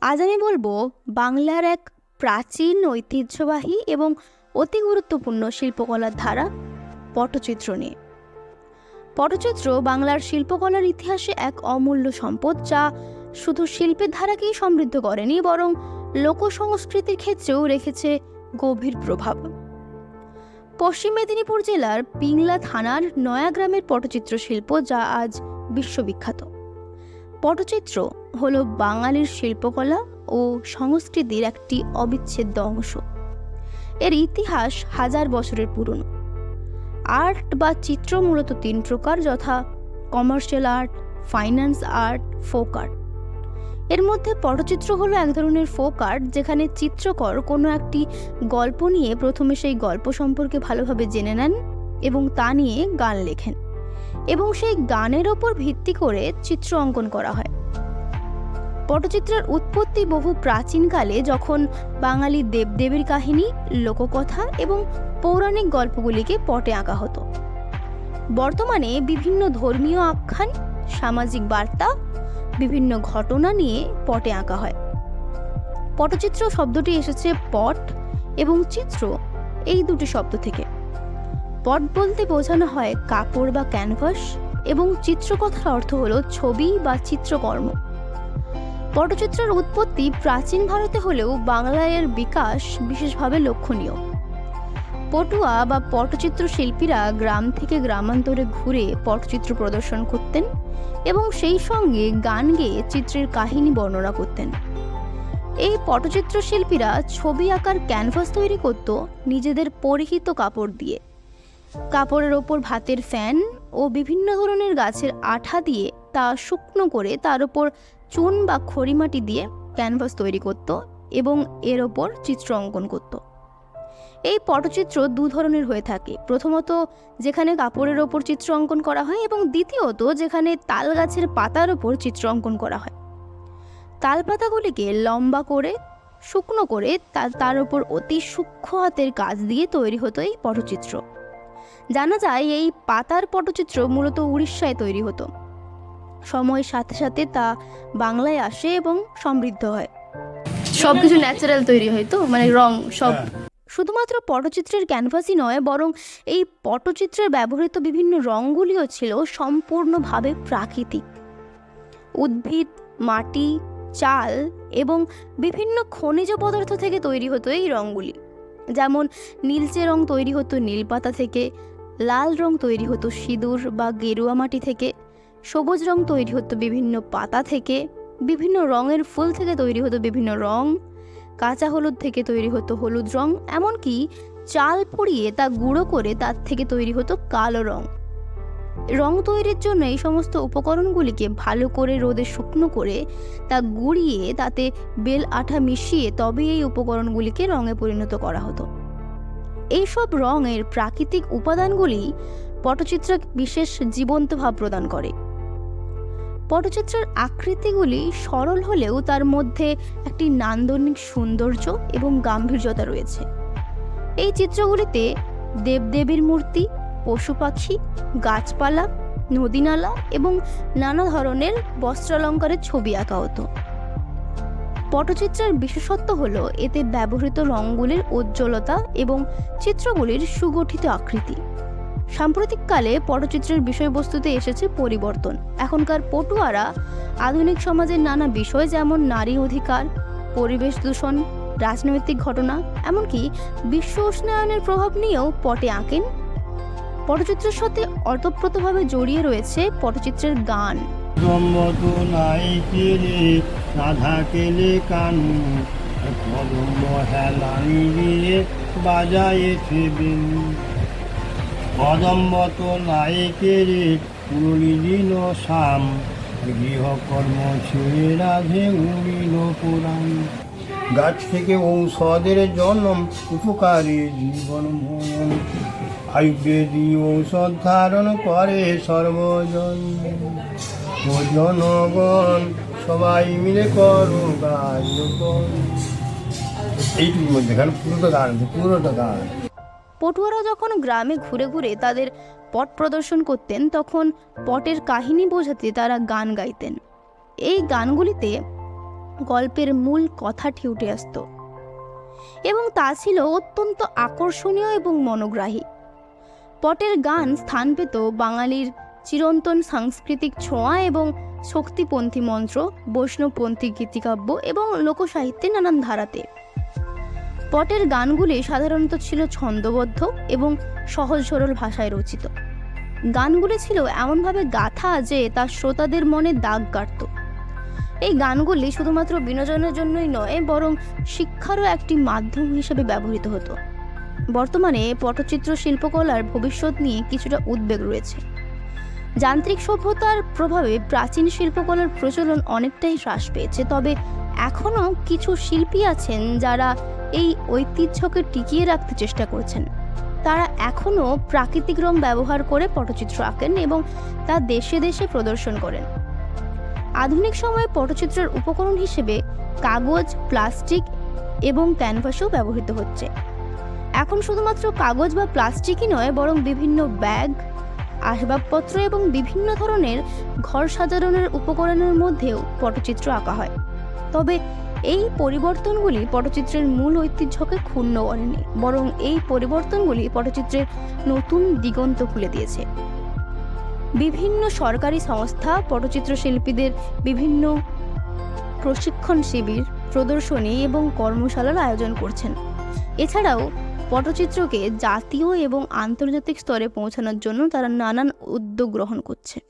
আজ আমি বলবো বাংলার এক প্রাচীন ঐতিহ্যবাহী এবং অতি গুরুত্বপূর্ণ শিল্পকলার ধারা পটচিত্র নিয়ে। পটচিত্র বাংলার শিল্পকলার ইতিহাসে এক অমূল্য সম্পদ, যা শুধু শিল্পের ধারাকেই সমৃদ্ধ করেনি, বরং লোক সংস্কৃতির ক্ষেত্রেও রেখেছে গভীর প্রভাব। পশ্চিম মেদিনীপুর জেলার পিংলা থানার নয়াগ্রামের পটচিত্র শিল্প, যা আজ বিশ্ববিখ্যাত। পটচিত্র হলো বাঙালির শিল্পকলা ও সংস্কৃতির একটি অবিচ্ছেদ্য অংশ। এর ইতিহাস হাজার বছরের পুরনো। আর্ট বা চিত্র মূলত তিন প্রকার, যথা commercial art, finance art, folk art. এর মধ্যে পটচিত্র হলো এক ধরনের ফোক আর্ট, যেখানে চিত্রকর কোনো একটি গল্প নিয়ে প্রথমে সেই গল্প সম্পর্কে ভালোভাবে জেনে নেন এবং তা নিয়ে গান লেখেন, এবং সেই গানের ওপর ভিত্তি করে চিত্র অঙ্কন করা হয়। পটচিত্রের উৎপত্তি বহু প্রাচীনকালে, যখন বাঙালি দেবদেবীর কাহিনী, লোককথা এবং পৌরাণিক গল্পগুলিকে পটে আঁকা হতো। বর্তমানে বিভিন্ন ধর্মীয় আখ্যান, সামাজিক বার্তা, বিভিন্ন ঘটনা নিয়ে পটে আঁকা হয়। পটচিত্র শব্দটি এসেছে পট এবং চিত্র এই দুটি শব্দ থেকে। পট বলতে বোঝানো হয় কাপড় বা ক্যানভাস, এবং চিত্রকথার অর্থ হলো ছবি বা চিত্রকর্ম। পটচিত্রের উৎপত্তি প্রাচীন ভারতে হলেও বাংলায় এর বিকাশ বিশেষভাবে লক্ষণীয়। পটুয়া বা পটচিত্র শিল্পীরা গ্রাম থেকে গ্রামান্তরে ঘুরে পটচিত্র প্রদর্শন করতেন এবং সেই সঙ্গে গান গেয়ে চিত্রের কাহিনী বর্ণনা করতেন। এই পটচিত্র শিল্পীরা ছবি আঁকার ক্যানভাস তৈরি করত নিজেদের পরিহিত কাপড় দিয়ে। কাপড়ের ওপর ভাতের ফ্যান ও বিভিন্ন ধরনের গাছের আঠা দিয়ে তা শুকনো করে তার উপর চুন বা খড়িমাটি দিয়ে ক্যানভাস তৈরি করত এবং এর ওপর চিত্র অঙ্কন করত। এই পটচিত্র দু ধরনের হয়ে থাকে। প্রথমত, যেখানে কাপড়ের ওপর চিত্র অঙ্কন করা হয়, এবং দ্বিতীয়ত, যেখানে তাল গাছের পাতার ওপর চিত্র অঙ্কন করা হয়। তাল পাতাগুলিকে লম্বা করে শুকনো করে তার ওপর অতি সূক্ষ্ম হাতের কাজ দিয়ে তৈরি হতো এই পটচিত্র। জানা যায় এই পাতার পটচিত্র মূলত উড়িষ্যায় তৈরি হতো। সময়ের সাথে সাথে তা বাংলায় আসে এবং সমৃদ্ধ হয়। সবকিছু ন্যাচারাল তৈরি হয়, তো মানে রং সব। শুধুমাত্র পটচিত্রের ক্যানভাসই নয়, বরং এই পটচিত্রের ব্যবহৃত বিভিন্ন রঙগুলিও ছিল সম্পূর্ণভাবে প্রাকৃতিক। উদ্ভিদ, মাটি, চাল এবং বিভিন্ন খনিজ পদার্থ থেকে তৈরি হতো এই রঙগুলি। যেমন নীলচে রং তৈরি হতো নীলপাতা থেকে, লাল রং তৈরি হতো সিঁদুর বা গেরুয়া মাটি থেকে, সবুজ রং তৈরি হতো বিভিন্ন পাতা থেকে, বিভিন্ন রঙের ফুল থেকে তৈরি হতো বিভিন্ন রং, কাঁচা হলুদ থেকে তৈরি হতো হলুদ রং, এমনকি চাল পুড়িয়ে তা গুঁড়ো করে তার থেকে তৈরি হতো কালো রং। রং তৈরির জন্য এই সমস্ত উপকরণগুলিকে ভালো করে রোদে শুকনো করে তা গুঁড়িয়ে তাতে বেল আঠা মিশিয়ে তবে এই উপকরণগুলিকে রঙে পরিণত করা হতো। এইসব রঙের প্রাকৃতিক উপাদানগুলি পটচিত্র বিশেষ জীবন্ত ভাব প্রদান করে। পটচিত্রের আকৃতিগুলি সরল হলেও তার মধ্যে একটি নান্দনিক সৌন্দর্য এবং গাম্ভীর্যতা রয়েছে। এই চিত্রগুলিতে দেবদেবীর মূর্তি, পশু পাখি, গাছপালা, নদীনালা এবং নানা ধরনের বস্ত্রালঙ্কারের ছবি আঁকা হতো। পটচিত্রের বিশেষত্ব হলো এতে ব্যবহৃত রঙগুলির উজ্জ্বলতা এবং চিত্রগুলির সুগঠিত আকৃতি। সাম্প্রতিককালে পটচিত্রের বিষয়বস্তুতে এসেছে পরিবর্তন। এখনকার পটুয়ারা আধুনিক সমাজের নানা বিষয়, যেমন নারী অধিকার, পরিবেশ দূষণ, রাজনৈতিক ঘটনা, এমনকি বিশ্ব উষ্ণায়নের প্রভাব নিয়েও পটে আঁকেন। পটচিত্রের সাথে অতপ্রতভাবে জড়িয়ে রয়েছে পটচিত্রের গান। কদম্ব তো নায়িকেরে পুরলি দিল শাম, গৃহকর্ম ছেড়ে রাধে উড়িল পুরাণ। গাছ থেকে ঔষধের জন্ম, উপকারী জীবন মন, আয়ুর্বেদী ঔষধ ধারণ করে সর্বজন। ও জনগণ সবাই মিলে করো গাছ রোপণ। এইটুকুর মধ্যে পুরোটা গান। পটুয়ারা যখন গ্রামে ঘুরে ঘুরে তাদের পট প্রদর্শন করতেন, তখন পটের কাহিনী বোঝাতে তারা গান গাইতেন। এই গানগুলিতে গল্পের মূল কথাটি উঠে আসতো এবং তা ছিল অত্যন্ত আকর্ষণীয় এবং মনোগ্রাহী। পটের গান স্থান পেত বাঙালির চিরন্তন সাংস্কৃতিক ছোঁয়া এবং শক্তিপন্থী মন্ত্র, বৈষ্ণবপন্থী গীতিকাব্য এবং লোকসাহিত্যের নানান ধারাতে। পটের গানগুলি সাধারণত ছিল ছন্দবদ্ধ এবং সহজ সরল ভাষায় রচিত। গানগুলি ছিল এমনভাবে গাথা যে তা শ্রোতাদের মনে দাগ কাটত। এই গানগুলি শুধুমাত্র বিনোদনের জন্যই নয়, বরং শিক্ষারও একটি মাধ্যম হিসেবে ব্যবহৃত হতো। বর্তমানে পটচিত্র শিল্পকলার ভবিষ্যৎ নিয়ে কিছুটা উদ্বেগ রয়েছে। যান্ত্রিক সভ্যতার প্রভাবে প্রাচীন শিল্পকলার প্রচলন অনেকটাই হ্রাস পেয়েছে, তবে এখনও কিছু শিল্পী আছেন যারা এই ঐতিহ্যকে টিকিয়ে রাখতে চেষ্টা করছেন। তারা এখনও প্রাকৃতিক রং ব্যবহার করে পটচিত্র আঁকেন এবং তা দেশে দেশে প্রদর্শন করেন। আধুনিক সময়ে পটচিত্রের উপকরণ হিসেবে কাগজ, প্লাস্টিক এবং ক্যানভাসও ব্যবহৃত হচ্ছে। এখন শুধুমাত্র কাগজ বা প্লাস্টিকই নয়, বরং বিভিন্ন ব্যাগ, আসবাবপত্র এবং বিভিন্ন ধরনের ঘর সাজানোর উপকরণের মধ্যেও পটচিত্র আঁকা হয়। তবে এই পরিবর্তনগুলি পটচিত্রের মূল ঐতিহ্যকে ক্ষুণ্ণ করেনি, বরং এই পরিবর্তনগুলি পটচিত্রের নতুন দিগন্ত খুলে দিয়েছে। বিভিন্ন সরকারি সংস্থা পটচিত্র শিল্পীদের বিভিন্ন প্রশিক্ষণ শিবির, প্রদর্শনী এবং কর্মশালার আয়োজন করছেন। এছাড়াও পটচিত্রকে জাতীয় এবং আন্তর্জাতিক স্তরে পৌঁছানোর জন্য তারা নানান উদ্যোগ গ্রহণ করছে।